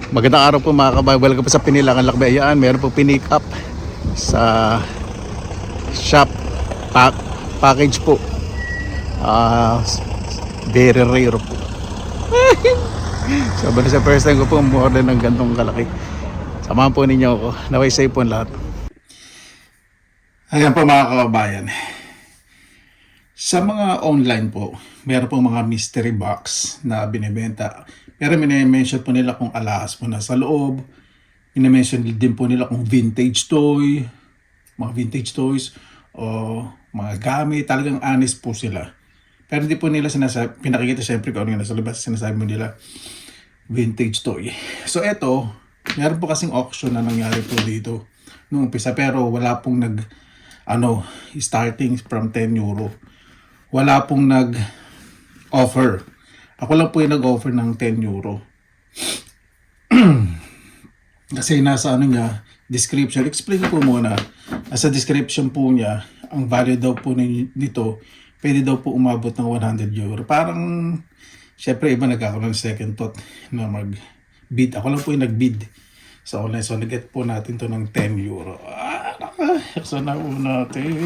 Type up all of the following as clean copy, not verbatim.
Magandang araw po mga kabayan. Welcome po sa Pinilangan Lakbay. Ayan, meron po pinick up sa shop package po. Very rare po. Sabi sa first time ko po umorder ng gantong kalaki. Samahan po ninyo ako. Naway safe po lahat. Ayan po mga kababayan. Sa mga online po, meron po mga mystery box na binibenta. Pero minimension po nila kung alahas po na sa loob. Minimension din po nila kung vintage toy, mga vintage toys, o mga gamit. Talagang honest po sila. Pero hindi po nila sinasabi, pinakikita siyempre kung ano yung nasa labas, sinasabi mo nila vintage toy. So eto, meron po kasing auction na nangyari po dito nung umpisa. Pero wala pong starting from 10 euro. Wala pong nag-offer. Ako lang po yung nag-offer ng 10 euro. Kasi nasa description. Explain ko po muna. Nasa description po niya, ang value daw po nito, pwede daw po umabot ng 100 euro. Parang, syempre iba nagkakaroon ng second thought na mag-bid. Ako lang po yung nag-bid sa online. So, nag-get po natin to ng 10 euro. Nakakasya na po natin.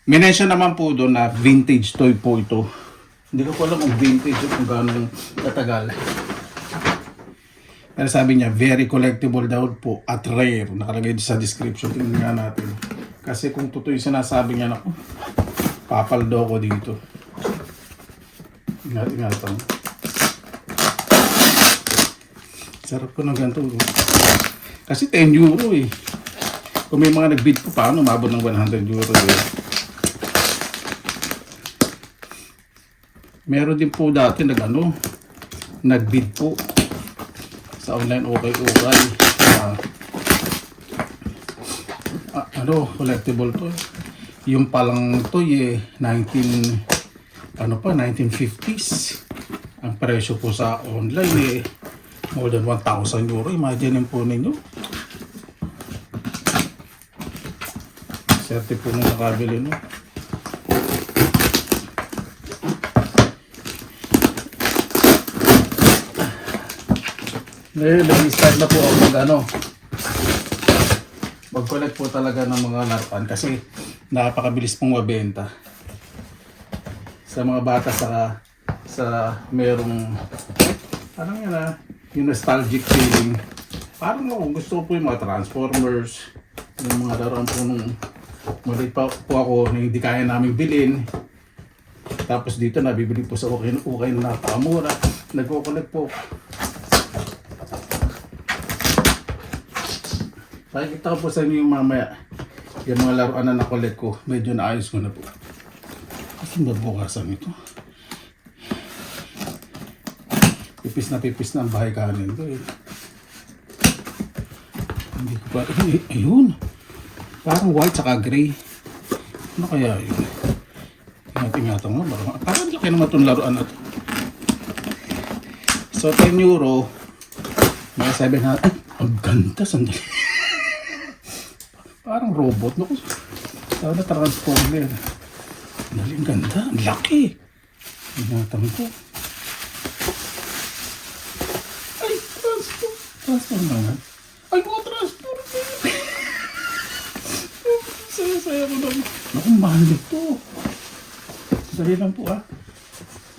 Minensyon naman po doon na vintage toy po ito. Hindi ko alam kung vintage o kung gano'ng katagal. Pero sabi niya, very collectible daw po at rare. Nakalagay sa description. Tingnan nga natin. Kasi kung totoo yung sinasabi niya, naku, papaldo ko dito. Ingat-ingatan. Sarap ko ng ganito. Kasi 10 euro eh. Kung may mga nag-bid po, paano umabot ng 100 euro eh. Meron din po dati nag-bid po sa online okay. Collectible to. Yung palang to 1950s. Ang presyo po sa online more than 1,000 euro. Imagine po ninyo. Serte po nung nakabili no. Nag-start na po ako mag-collect po talaga ng mga laruan kasi napakabilis pong mabenta sa mga bata sa merong yung nostalgic feeling. Parang gusto ko po yung mga Transformers, yung mga laruan po nung maliit pa po ako na hindi kaya namin bilhin. Tapos dito nabibili po sa ukay na napakamura. Nagko-collect po. Pakikita ko po sa inyo yung mamaya. Yung mga laruan na nakolek ko. Medyo naayos ko na po. Kasi magbukasan ito. Pipis na ang bahay kanin ko eh. Hindi ko pa. Ayun. Parang white saka gray. Ano kaya yun? Ingatan mo. Parang laki naman itong laruan na ito. So 10 euro. Mga 700. Ay, ang ganda. Sandali. Parang robot, no? Sana transformer. Ang ganda, ang laki. Ingatan ko. Ay, transformer nga. Ay, mga transformer. Saya-saya ko naman. Naku, mahal ito. Dali lang po,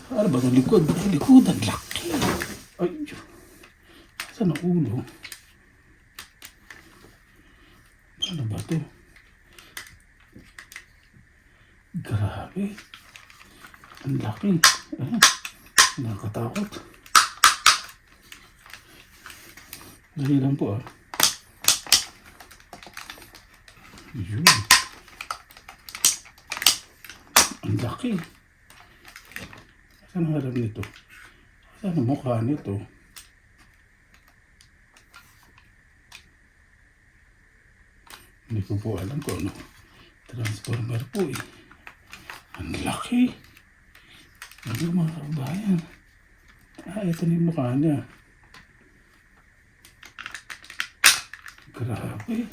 Para ba itong likod? Likod, ang laki. Ay, saan ang ulo? Ano ba ito? Grabe. Ang laki. Nakakatakot. Dali lang po Yun. Ang laki. Saan ang harap nito? Saan ang mukha nito? Hindi ko po alam kung ano. Transformer po eh. Ang laki. Ano mga kabayan? Ito na yung mukha niya. Grabe.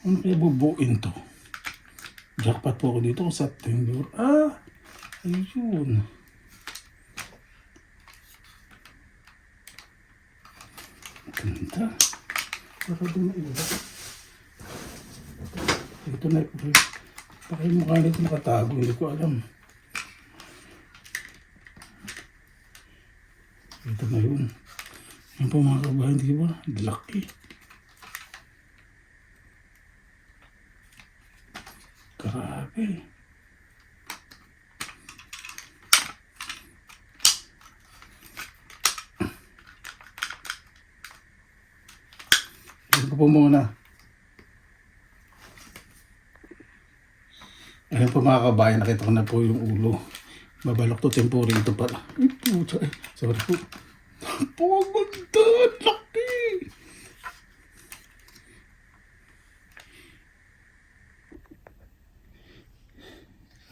Ano kaya bubuin to? Jackpot po ako dito kung sa €10. Ayun. Ganda. Para doon na iba. Ito na. Baka yung mukha nito nakatago. Hindi ko alam. Ito na yun. Yan po mga kabahan, di ba? Laki. Grabe. Ito po muna. Ayan po mga kabayan, nakita ko na po yung ulo. Babalok to tempuri ito pala. Ay puta, sorry po. Napakaganda, laki.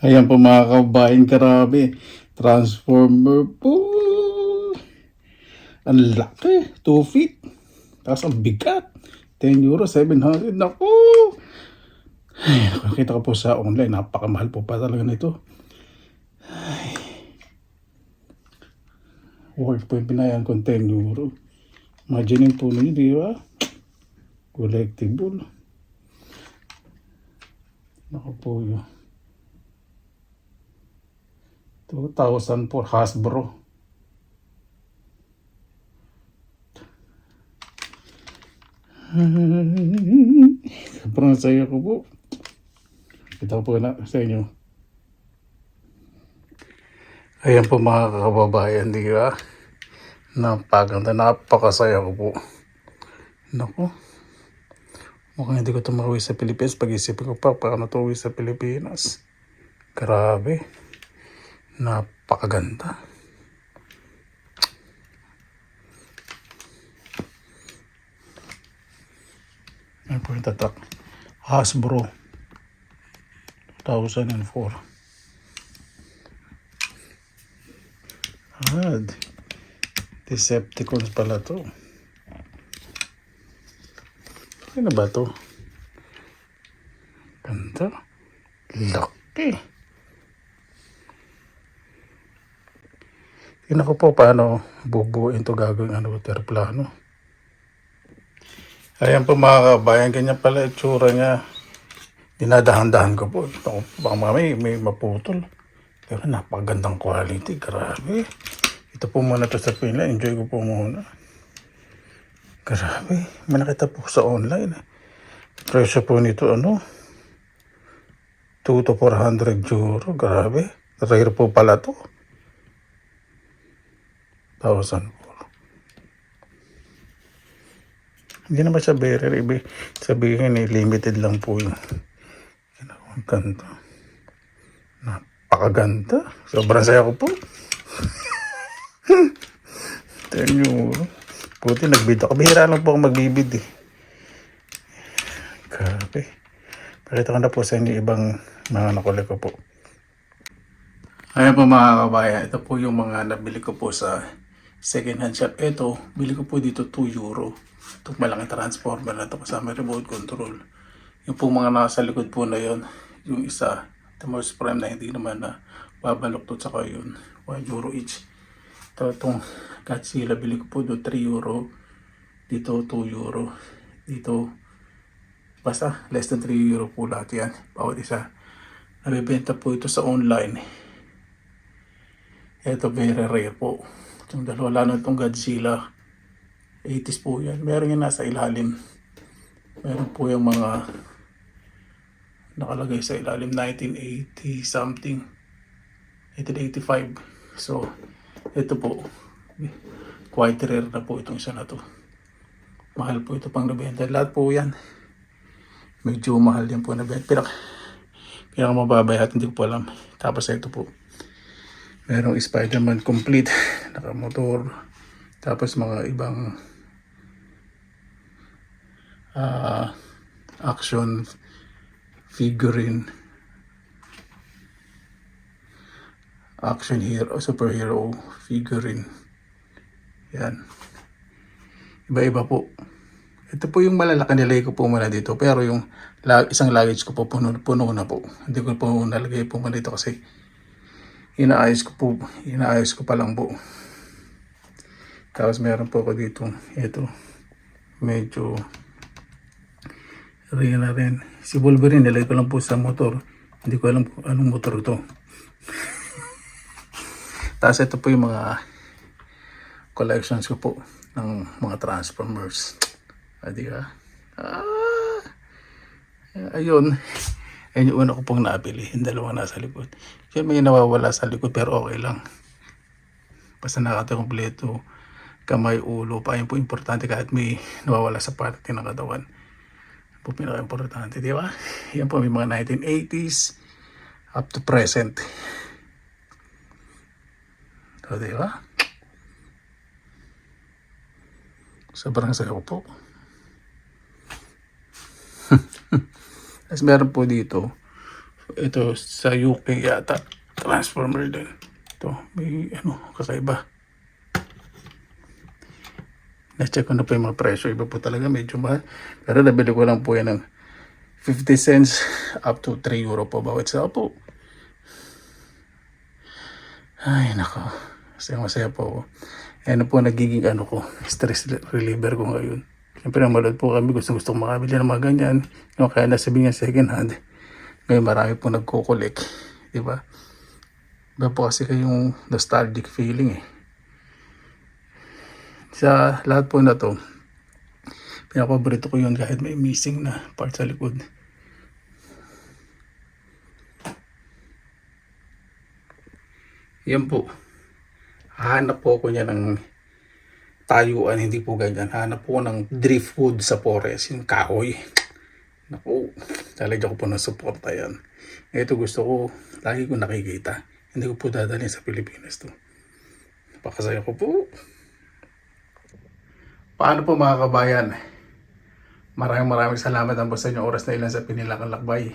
Ayan po mga kabayan, grabe. Transformer po. Ang laki, 2 feet. Tapos ang bigat. €10, 700. Naku! Ay, nakakita ko po sa online. Napakamahal po pa talaga nito. Ay. Worth po yung pinayan kong €10. Imagine po ninyo, di ba? Collectible. Naku po yun. 2,000 po Hasbro. Sobrang saya ko po. Kita ko po na sa inyo. Ayan po mga kababayan, di ba? Napaganda, napakasaya ko po. Naku. Mukhang hindi ko ito mauwi sa Pilipinas. Pag-isipin ko pa, paano ito uwi sa Pilipinas? Grabe. Napakaganda. Ayan po yung tatak. Hasbro. 2004. Decepticons pala to. Ano ba to? Ganda. Laki. Tingnan ko po paano bubuin to, gagawin waterplano. Ayan po mga kabayan, ganyan pala itsura niya. Dinadahan-dahan ko po. Baka may maputol. Pero napakagandang quality. Grabe. Ito po muna to sa pila. Enjoy ko po muna. Grabe. May nakita po sa online. Presyo po nito €2 to €400. Grabe. Rare po pala to. 1,000 po. Hindi naman siya very rare. Sabihin limited lang po yun. Ang ganda. Napakaganda. Sobrang saya ko po. €10. Buti nagbid ako. Bihira lang po ako magbibid eh. Grabe. Pakita ko na po sa inyo ibang mga nakuli ko po. Ayan po mga kabayan. Ito po yung mga nabili ko po sa second hand shop. Ito, bili ko po dito €2. Itong malaking transformer na ito kasama remote control. Yung po mga nasa likod po na yun, yung isa, Timor's Prime na hindi naman na babaloktot, saka yun, €1 each. Itong Godzilla, bili ko po doon €3. Dito €2. Dito, basta less than €3 po lahat yan. Bawat isa. Nabibenta po ito sa online. Ito very rare po. Itong dalawa, lalo itong Godzilla. 80s po yan. Meron yung nasa ilalim. Meron po yung mga nakalagay sa ilalim 1980 something. 1985. So, ito po. Quite rare na po itong isa na to. Mahal po ito pang nabenta. Lahat po yan. Medyo mahal yan po nabenta. Pinakamababay at hindi ko po alam. Tapos ito po. Merong Spider-Man complete. Nakamotor. Tapos mga ibang action figurine, action hero, superhero figurine. Yan. Iba-iba po. Ito po yung malalaki, nilagay ko po muna dito. Pero yung isang luggage ko po puno na po. Hindi ko po nalagay po muna dito kasi inaayos ko pa lang po. Tapos meron po ako dito, ito, medyo na rin. Si Wolverine, nilagay ko lang po sa motor. Hindi ko alam kung anong motor ito. Tapos ito po yung mga collections ko po ng mga Transformers. Adi ka? Ayun. Ayun yung una ko pong nabili. Yung dalawa nasa likod. Yan may nawawala sa likod pero okay lang. Basta nakatakompleto. Kamay, ulo pa. Yun po importante kahit may nawawala sa parte ng katawan. Yan po pinaka-importante. Di ba? Yan po may mga 1980s up to present. So, di ba? Sobrang saya ko po. Tapos meron po dito, ito sa UK yata, Transformer din. Ito, may kakaiba. Na-check ko na po yung mga presyo. Iba po talaga, medyo mahal. Pero nabili ko lang po yan ng 50 cents up to 3 euro po bawat isa po. Ay, nako. Masaya po ako. Yan po nagiging stress reliever ko ngayon. Siyempre malood po kami, gusto kong makabili ng mga ganyan. Yung kaya nasabi nga second hand. Ngayon marami po nagkukulik. Diba? Iba po kasi kayong nostalgic feeling eh. Sa lahat po na to, pinapaborito ko yun kahit may missing na part sa likod. Yan po. Hahanap po ako niya ng tayuan, hindi po ganyan. Hanap po ng driftwood sa forest, yung kahoy. Naku, talagyan ko po ng suporta yan. Ito gusto ko, lagi ko nakikita. Hindi ko po dadalhin sa Pilipinas to. Napakasaya ko po. Paano po mga kabayan? Maraming salamat ang po sa inyong oras na ilan sa Pinilakan Lakbay.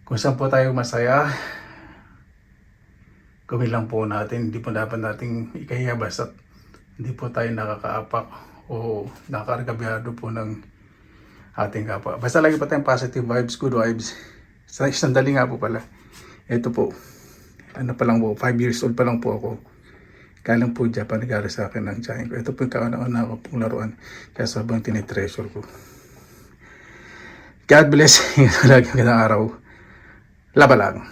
Kung saan po tayo masaya, gawin lang po natin. Hindi po dapat nating ikahiya basta hindi po tayo nakakaapak o nakakargabyado po ng ating kapwa. Basta lagi pa tayong positive vibes, good vibes. Sandali nga po pala. Ito po, pa lang po, 5 years old pa lang po ako. Galing po Japan, nagala sa akin ng tiyahin ko. Ito po yung kauna-una ko pong laruan. Kaya sobrang tinitreasure ko. God bless. Lagi magandang araw. Laba lang.